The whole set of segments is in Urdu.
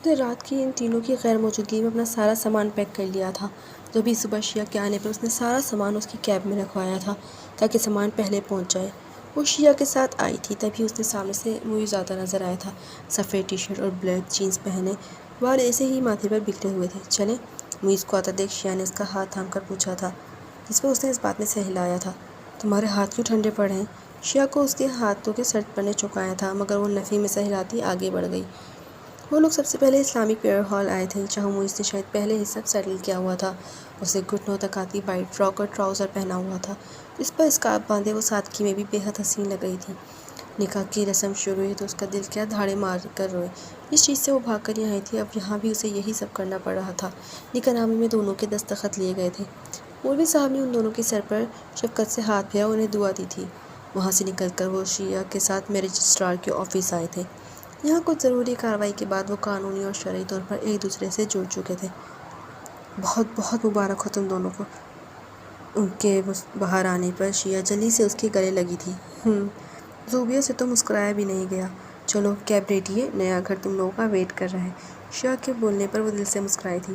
اس نے رات کی ان تینوں کی غیر موجودگی میں اپنا سارا سامان پیک کر لیا تھا۔ جب ہی صبح شیعہ کے آنے پر اس نے سارا سامان اس کی کیب میں رکھوایا تھا تاکہ سامان پہلے پہنچ جائے۔ وہ شیعہ کے ساتھ آئی تھی تبھی اس نے سامنے سے معیز آتا نظر آیا تھا، سفید ٹی شرٹ اور بلیک جینز پہنے، بال ایسے ہی ماتھے پر بکھرے ہوئے تھے۔ چلیں؟ معیز کو آتا دیکھ شیعہ نے اس کا ہاتھ تھام کر پوچھا تھا، جس پر اس نے اس بات میں سہلایا تھا، تمہارے ہاتھ کیوں ٹھنڈے پڑے ہیں؟ شیعہ کو اس کے ہاتھوں کے سرد پڑنے چونکایا تھا، مگر وہ نفی میں سہلاتی آگے بڑھ گئی۔ وہ لوگ سب سے پہلے اسلامک پریئر ہال آئے تھے، جہاں معیز نے شاید پہلے ہی سب سیٹل کیا ہوا تھا۔ اسے گھٹنوں تک آتی وائٹ فراک اور ٹراؤزر پہنا ہوا تھا، جس پر اسکارف باندھے وہ سادگی میں بھی بے حد حسین لگ رہی تھی۔ نکاح کی رسم شروع ہوئی تو اس کا دل کیا دھاڑے مار کر روئے۔ جس چیز سے وہ بھاگ کر یہاں آئی تھی، اب یہاں بھی اسے یہی سب کرنا پڑ رہا تھا۔ نکاح نامے میں دونوں کے دستخط لیے گئے تھے۔ مولوی صاحب نے ان دونوں کے سر پر شفقت سے ہاتھ پھیرا اور انہیں دعا دی تھی۔ وہاں سے نکل کر وہ شیعہ کے ساتھ میں رجسٹرار کے آفس آئے تھے۔ یہاں کچھ ضروری کارروائی کے بعد وہ قانونی اور شرعی طور پر ایک دوسرے سے جڑ چکے تھے۔ بہت بہت مبارک ہو تم دونوں کو۔ ان کے باہر آنے پر شیعہ جلدی سے اس کے گلے لگی تھی۔ زوبیہ سے تو مسکرایا بھی نہیں گیا۔ چلو کیب ریڈی ہے، نیا گھر تم لوگوں کا ویٹ کر رہا ہے۔ شیعہ کے بولنے پر وہ دل سے مسکرائی تھی۔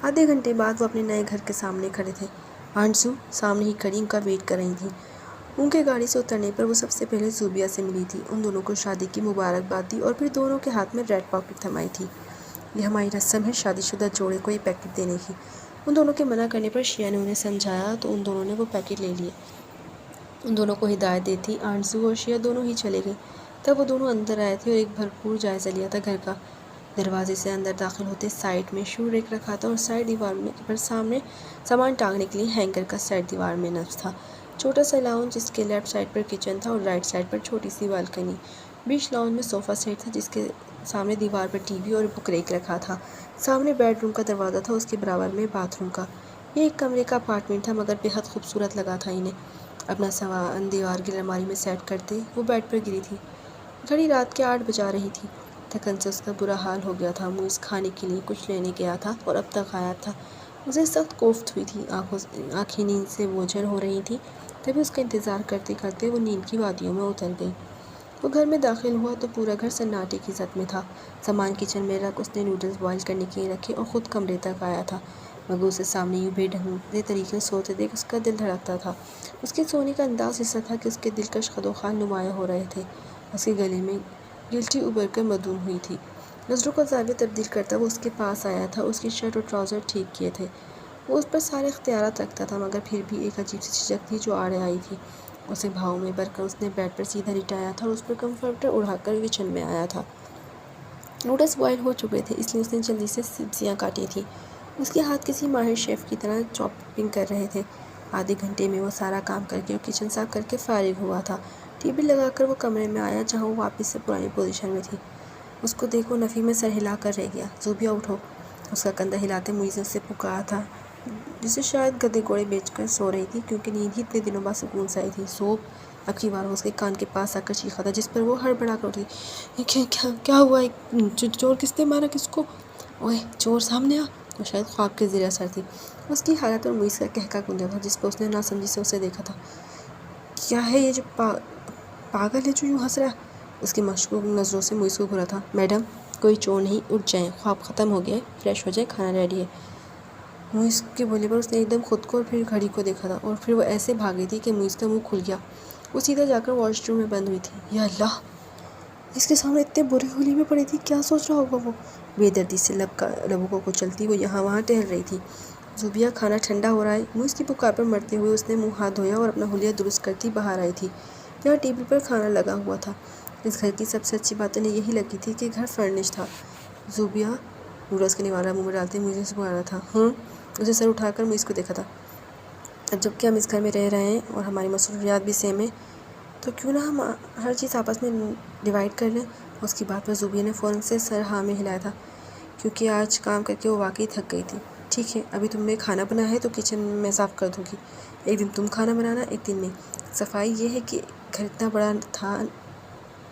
آدھے گھنٹے بعد وہ اپنے نئے گھر کے سامنے کھڑے تھے۔ آنسو سامنے ہی کھڑی ان کا ویٹ کر رہی تھیں۔ ان کے گاڑی سے اترنے پر وہ سب سے پہلے زوبیہ سے ملی تھی، ان دونوں کو شادی کی مبارکباد دی اور پھر دونوں کے ہاتھ میں ریڈ پاکٹ تھمائی تھی۔ یہ ہماری رسم ہے شادی شدہ جوڑے کو یہ پیکٹ دینے کی۔ ان دونوں کے منع کرنے پر شیعہ نے انہیں سمجھایا تو ان دونوں نے وہ پیکٹ لے لیے۔ ان دونوں کو ہدایت دیتی آنسو اور شیعہ دونوں ہی چلے گئے۔ تب وہ دونوں اندر آئے تھے اور ایک بھرپور جائزہ لیا تھا گھر کا۔ دروازے سے اندر داخل ہوتے سائڈ میں شو ریک رکھا تھا اور سائڈ دیوار پر سامنے سامان ٹانگنے کے لیے ہینگر کا سیٹ دیوار میں نصب تھا۔ چھوٹا سا لاؤنج جس کے لیفٹ سائڈ پر کچن تھا اور رائٹ سائڈ پر چھوٹی سی بالکنی۔ بیچ لاؤنج میں صوفہ سیٹ تھا جس کے سامنے دیوار پر ٹی وی اور بک ریک رکھا تھا۔ سامنے بیڈ روم کا دروازہ تھا، اس کے برابر میں باتھ روم کا۔ یہ ایک کمرے کا اپارٹمنٹ تھا مگر بے حد خوبصورت لگا تھا انہیں۔ اپنا سامان دیوار کی الماری میں سیٹ کرتے وہ بیڈ پر گری تھی۔ گھڑی رات کے 8 بجا رہی تھی۔ تھکن سے اس کا برا حال ہو گیا تھا۔ معیز کھانے کے لیے کچھ لینے گیا تھا اور اب تک غائب تھا۔ اسے سخت کوفت ہوئی تھی، آنکھیں نیند سے بوجھل ہو رہی تھیں۔ تبھی اس کا انتظار کرتے کرتے وہ نیند کی وادیوں میں اتر گئی۔ وہ گھر میں داخل ہوا تو پورا گھر سناٹے کی زد میں تھا۔ سامان کچن میں رکھ اس نے نوڈلز بوائل کرنے کے لیے رکھے اور خود کمرے تک آیا تھا، مگر اسے سامنے یوں بے ڈھنگے طریقے سے سوتے دیکھ اس کا دل دھڑکتا تھا۔ اس کے سونے کا انداز ایسا تھا کہ اس کے دلکش خد و خال نمایاں ہو رہے تھے۔ اس کے گلے میں گلٹی ابھر کر مدھوم ہوئی تھی۔ نظروں کا زاویہ تبدیل کرتا وہ اس کے پاس آیا تھا۔ اس کی شرٹ اور ٹراؤزر ٹھیک کیے تھے۔ وہ اس پر سارے اختیارات رکھتا تھا، مگر پھر بھی ایک عجیب سی جھجک تھی جو آڑے آئی تھی۔ اسے بھاؤں میں بھر کر اس نے بیڈ پر سیدھا لٹایا تھا اور اس پر کمفرٹر اڑا کر کچن میں آیا تھا۔ نوڈلز بوائل ہو چکے تھے، اس لیے اس نے جلدی سے سبزیاں کاٹی تھیں۔ اس کے ہاتھ کسی ماہر شیف کی طرح چاپنگ کر رہے تھے۔ آدھے گھنٹے میں وہ سارا کام کر کے اور کچن صاف کر کے فارغ ہوا تھا۔ ٹی وی لگا کر وہ کمرے میں آیا جہاں وہ واپس سے پرانی پوزیشن میں تھی۔ اس کو دیکھ وہ نفی میں سر ہلا کر رہ گیا۔ زوبیہ اٹھو! اس کا کندھا ہلاتے معیز نے اسے پکارا تھا، جسے شاید گدھے گھوڑے بیچ کر سو رہی تھی کیونکہ نیند ہی اتنے دنوں بعد سکون سے آئی تھی۔ زوب! اب کی بار وہ اس کے کان کے پاس آ کر چیخا تھا، جس پر وہ ہڑبڑا کر اٹھی۔ کیا ہوا؟ چور کس نے مارا کس کو؟ اوئے چور سامنے آ! وہ شاید خواب کے زیر اثر تھی۔ اس کی حالت پر معیز کا قہقہ گونجا تھا، جس پر اس نے ناسمجھی سے اسے دیکھا تھا۔ کیا ہے یہ جو پاگل ہے جو یوں ہنس رہا ہے؟ اس کی مشکوک نظروں سے معیز کو گھورا تھا۔ میڈم کوئی چور نہیں، اٹھ جائیں، خواب ختم ہو گیا ہے، فریش ہو جائیں، کھانا ریڈی ہے۔ معیز کے بولنے پر اس نے ایک دم خود کو اور پھر گھڑی کو دیکھا تھا، اور پھر وہ ایسے بھاگی تھی کہ معیز کا منہ کھل گیا۔ وہ سیدھا جا کر واش روم میں بند ہوئی تھی۔ یا اللہ! اس کے سامنے اتنے برے حالی میں پڑی تھی، کیا سوچ رہا ہوگا وہ؟ بے دردی سے لبوں کو کچلتی وہ یہاں وہاں ٹہل رہی تھی۔ زوبیہ کھانا ٹھنڈا ہو رہا ہے۔ معیز کی پکار پر مرتے ہوئے اس نے منہ ہاتھ دھویا اور اپنا حلیہ درست کرتی باہر آئی تھی۔ یہاں ٹیبل پر کھانا لگا ہوا تھا۔ اس گھر کی سب سے اچھی بات انہیں یہی لگی تھی کہ گھر فرنش تھا۔ زوبیہ نوڈلز کا نوارا منہ میں ڈالتے معیز نے اسے پکارا تھا۔ اسے سر اٹھا کر معیز کو دیکھا تھا۔ اب جب کہ ہم اس گھر میں رہ رہے ہیں اور ہماری مصروفیات بھی سیم ہیں تو کیوں نہ ہم ہر چیز آپس میں ڈیوائڈ کر لیں؟ اس کی بات پر زوبیہ نے فوراً سے سر ہاں میں ہلایا تھا، کیونکہ آج کام کر کے وہ واقعی تھک گئی تھی۔ ٹھیک ہے، ابھی تم نے کھانا بنا ہے تو کچن میں صاف کر دوں گی۔ ایک دن تم کھانا بنانا، ایک دن میں۔ صفائی یہ ہے کہ گھر اتنا بڑا تھا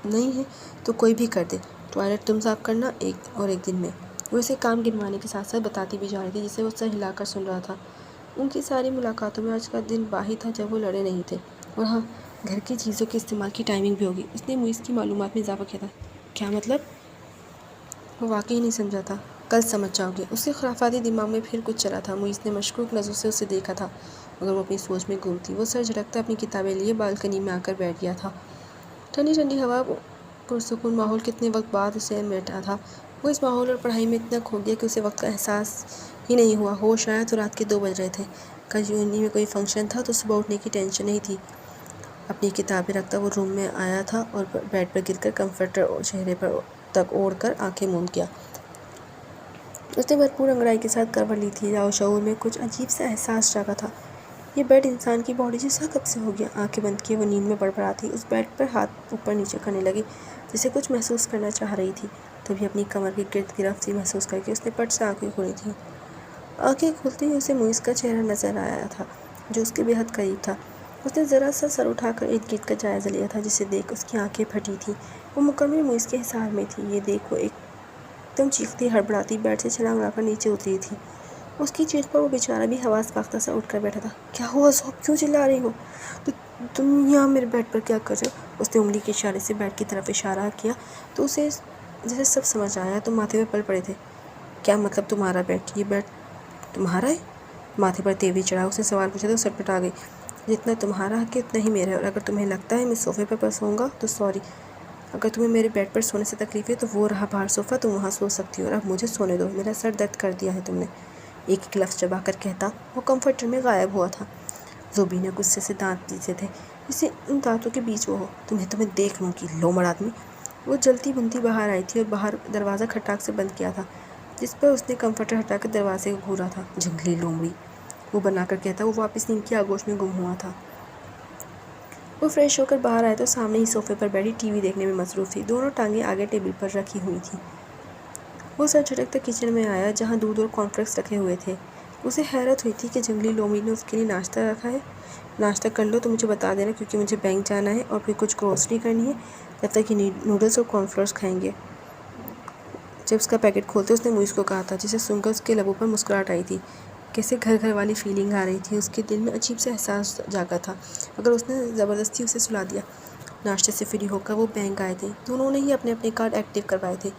نہیں ہے تو کوئی بھی کر دے۔ ٹوائلٹ تم صاف کرنا، ایک دن میں۔ وہ اسے کام گنوانے کے ساتھ ساتھ بتاتی بھی جا رہی تھی، جسے وہ سر ہلا کر سن رہا تھا۔ ان کی ساری ملاقاتوں میں آج کا دن واحد تھا جب وہ لڑے نہیں تھے۔ اور ہاں، گھر کی چیزوں کے استعمال کی ٹائمنگ بھی ہوگی۔ اس نے معیز کی معلومات میں اضافہ کیا تھا۔ کیا مطلب؟ وہ واقعی نہیں سمجھا تھا۔ کل سمجھ جاؤ گے۔ اس کے خرافاتی دماغ میں پھر کچھ چلا تھا۔ معیز نے مشکوک نظروں سے اسے دیکھا تھا مگر وہ اپنی سوچ میں گم تھی۔ وہ سر جھٹکتا اپنی کتابیں لیے بالکنی میں آ کر بیٹھ گیا تھا۔ ٹھنڈی ٹھنڈی ہوا، پرسکون ماحول کتنے وقت بعد اسے بیٹھا تھا۔ وہ اس ماحول اور پڑھائی میں اتنا کھو گیا کہ اسے وقت کا احساس ہی نہیں ہوا۔ ہوش آیا تو رات کے 2 بج رہے تھے۔ کل یونی میں کوئی فنکشن تھا تو صبح اٹھنے کی ٹینشن نہیں تھی۔ اپنی کتابیں رکھتا وہ روم میں آیا تھا اور بیڈ پر گر کر کمفرٹر چہرے پر تک اوڑھ کر آنکھیں موند کیا۔ اس نے بھرپور انگڑائی کے ساتھ کروٹ لی تھی۔ شعور میں کچھ عجیب سا احساس جاگا تھا۔ یہ بیڈ انسان کی باڈی جیسا کب سے ہو گیا؟ آنکھیں بند کیے وہ نیند میں بڑبڑاتی اس بیڈ پر ہاتھ اوپر نیچے کرنے لگی جیسے کچھ محسوس کرنا چاہ رہی تھی۔ تبھی اپنی کمر کے گرد گرفت سی محسوس کر کے اس نے پٹ سے آنکھیں کھولی تھیں۔ آنکھیں کھولتے ہی اسے معیز کا چہرہ نظر آیا تھا جو اس کے بے حد قریب تھا۔ اس نے ذرا سا سر اٹھا کر ارد گرد کا جائزہ لیا تھا جسے دیکھ اس کی آنکھیں پھٹی تھیں۔ وہ مکمل معیز کے حصار میں تھی۔ یہ دیکھ وہ ایک دم چیختی ہڑبڑاتی بیڈ سے چھلانگ لگا کر نیچے اتری تھی۔ اس کی چیخ پر وہ بیچارہ بھی حواس باختہ سا اٹھ کر بیٹھا تھا۔ کیا ہوا زوب؟ کیوں چلا رہی ہو؟ تم یہاں میرے بیڈ پر کیا کر رہے ہو؟ اس نے انگلی کے اشارے سے بیڈ کی طرف اشارہ کیا تو اسے جیسے سب سمجھ آیا تو ماتھے پہ پل پڑے تھے۔ کیا مطلب تمہارا بیڈ؟ یہ بیڈ تمہارا ہے؟ ماتھے پر تیوری چڑھا اس نے سوال پوچھا تو سٹپٹا گئی۔ جتنا تمہارا حق ہے اتنا ہی میرا ہے، اور اگر تمہیں لگتا ہے میں صوفے پر سوؤں گا تو سوری۔ اگر تمہیں میرے بیڈ پر سونے سے تکلیف ہے تو وہ رہا باہر صوفہ، تم وہاں سو سکتی ہو، اور اب مجھے سونے دو، میرا سر درد کر دیا ہے تم نے۔ ایک ایک لفظ چبا کر کہتا وہ کمفرٹر میں غائب ہوا تھا۔ زوبی نے غصے سے دانت پیسے تھے جسے ان دانتوں کے بیچ وہ ہو۔ تمہیں دیکھ لوں گی لومڑ آدمی۔ وہ جلتی بنتی باہر آئی تھی اور باہر دروازہ کھٹاک سے بند کیا تھا جس پر اس نے کمفرٹر ہٹا کر دروازے کو گھورا تھا۔ جنگلی لومڑی وہ بنا کر کہتا وہ واپس نیند کی آغوش میں گم ہوا تھا۔ وہ فریش ہو کر باہر آیا تو سامنے ہی صوفے پر بیٹھی ٹی وی دیکھنے میں مصروف تھی۔ دونوں ٹانگیں آگے ٹیبل پر رکھی ہوئی تھیں۔ وہ سر جھٹکتا کچن میں آیا جہاں دودھ اور کارن فلیکس رکھے ہوئے تھے۔ اسے حیرت ہوئی تھی کہ جنگلی لومڑی نے اس کے لیے ناشتہ رکھا ہے۔ ناشتہ کر لو تو مجھے بتا دینا کیونکہ مجھے بینک جانا ہے اور پھر کچھ گروسری کرنی ہے، جب تک یہ نوڈلز اور کارن فلیکس کھائیں گے۔ چپس کا پیکٹ کھولتے اس نے معیز کو کہا تھا جسے سن کر اس کے لبوں پر مسکراہٹ آئی تھی۔ کیسے گھر گھر والی فیلنگ آ رہی تھی۔ اس کے دل میں عجیب سا احساس جاگا تھا مگر اس نے زبردستی اسے سلا دیا۔ ناشتے سے فری ہو کر وہ بینک آئے تھے۔ دونوں نے ہی اپنے اپنے کارڈ ایکٹیو کروائے تھے۔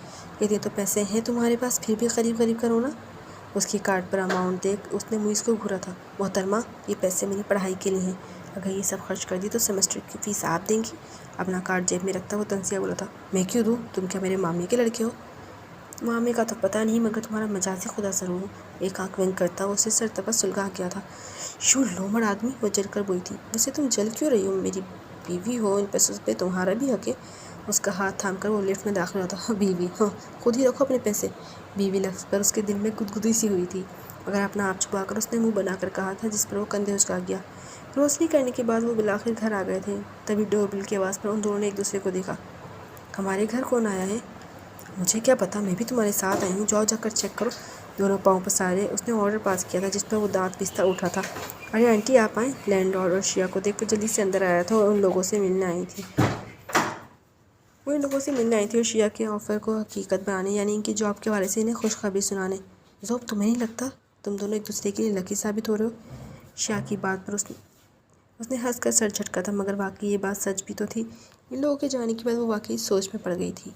اتنے تو پیسے ہیں تمہارے پاس، پھر بھی قریب قریب کرو نا۔ اس کی کارڈ پر اماؤنٹ دیکھ اس نے معیز کو گھورا تھا۔ محترمہ یہ پیسے میری پڑھائی کے لیے ہیں، اگر یہ سب خرچ کر دی تو سیمسٹر کی فیس آپ دیں گی۔ اپنا کارڈ جیب میں رکھتا وہ تنزیہ بولا تھا۔ میں کیوں دوں؟ تم کیا میرے مامی کے لڑکے ہو؟ مامی کا تو پتہ نہیں مگر تمہارا مجازی خدا ضرور ہوں۔ ایک آنکھ ونک کرتا وہ اسے سر تپس سلگا گیا تھا۔ یوں لومڑ آدمی، وہ جل کر بوئی تھی۔ ویسے تم جل کیوں رہی ہو؟ میری بیوی ہو، ان پیسوں پہ تمہارا بھی حق ہے۔ اس کا ہاتھ تھام کر وہ لفٹ میں داخل ہوتا۔ بیوی؟ ہاں، خود ہی رکھو اپنے پیسے۔ بیوی لفظ پر اس کے دل میں گدگدی سی ہوئی تھی مگر اپنا آپ چھپا کر اس نے منہ بنا کر کہا تھا جس پر وہ کندھے اچکا گیا۔ گروسری کرنے کے بعد وہ بالآخر گھر آ گئے تھے۔ تبھی ڈور بیل کی آواز پر ان دونوں نے ایک دوسرے کو دیکھا۔ ہمارے گھر کون آیا ہے؟ مجھے کیا پتا، میں بھی تمہارے ساتھ آئی ہوں، جاؤ جا کر چیک کرو۔ دونوں پاؤں پسارے اس نے آرڈر پاس کیا تھا جس پر وہ دانت پیستا اٹھا تھا۔ ارے آنٹی آپ آئیں۔ لینڈ لارڈ اور شیا کو دیکھ کر جلدی سے اندر آیا تھا اور ان لوگوں سے ملنے آئی تھی۔ اور شیا کے آفر کو حقیقت بنانے یعنی ان کی جاب کے حوالے سے انہیں خوشخبری سنانے۔ زوب تمہیں نہیں لگتا تم دونوں ایک دوسرے کے لیے لکی ثابت ہو رہے ہو؟ شیا کی بات پر اس نے ہنس کر سر جھٹکا تھا مگر واقعی یہ بات سچ بھی تو تھی۔ ان لوگوں کے جانے کے بعد وہ واقعی سوچ میں پڑ گئی تھی۔